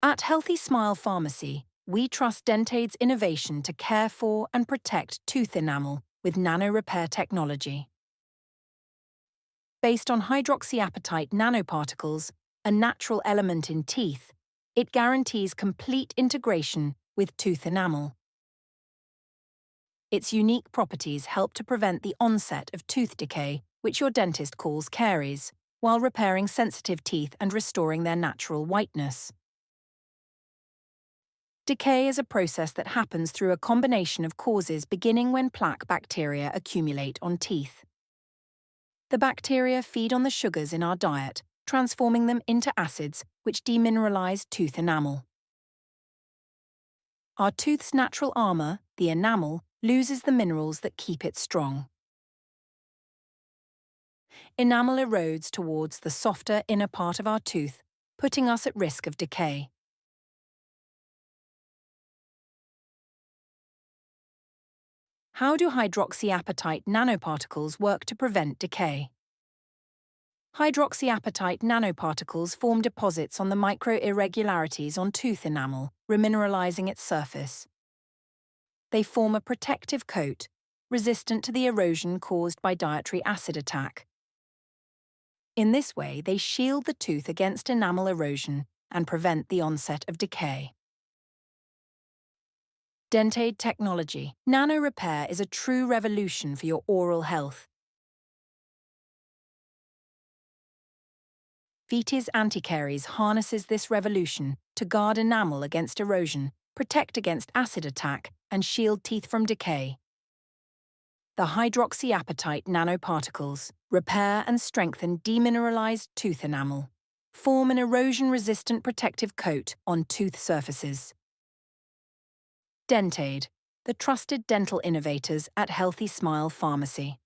At Healthy Smile Pharmacy, we trust Dentaid's innovation to care for and protect tooth enamel with Nano Repair Technology. Based on hydroxyapatite nanoparticles, a natural element in teeth, it guarantees complete integration with tooth enamel. Its unique properties help to prevent the onset of tooth decay, which your dentist calls caries, while repairing sensitive teeth and restoring their natural whiteness. Decay is a process that happens through a combination of causes beginning when plaque bacteria accumulate on teeth. The bacteria feed on the sugars in our diet, transforming them into acids which demineralize tooth enamel. Our tooth's natural armor, the enamel, loses the minerals that keep it strong. Enamel erodes towards the softer inner part of our tooth, putting us at risk of decay. How do hydroxyapatite nanoparticles work to prevent decay? Hydroxyapatite nanoparticles form deposits on the micro-irregularities on tooth enamel, remineralizing its surface. They form a protective coat, resistant to the erosion caused by dietary acid attack. In this way, they shield the tooth against enamel erosion and prevent the onset of decay. Dentaid technology. Nano Repair is a true revolution for your oral health. VITIS Anticaries harnesses this revolution to guard enamel against erosion, protect against acid attack, and shield teeth from decay. The hydroxyapatite nanoparticles repair and strengthen demineralized tooth enamel, form an erosion-resistant protective coat on tooth surfaces. Dentaid, the trusted dental innovators at Healthy Smile Pharmacy.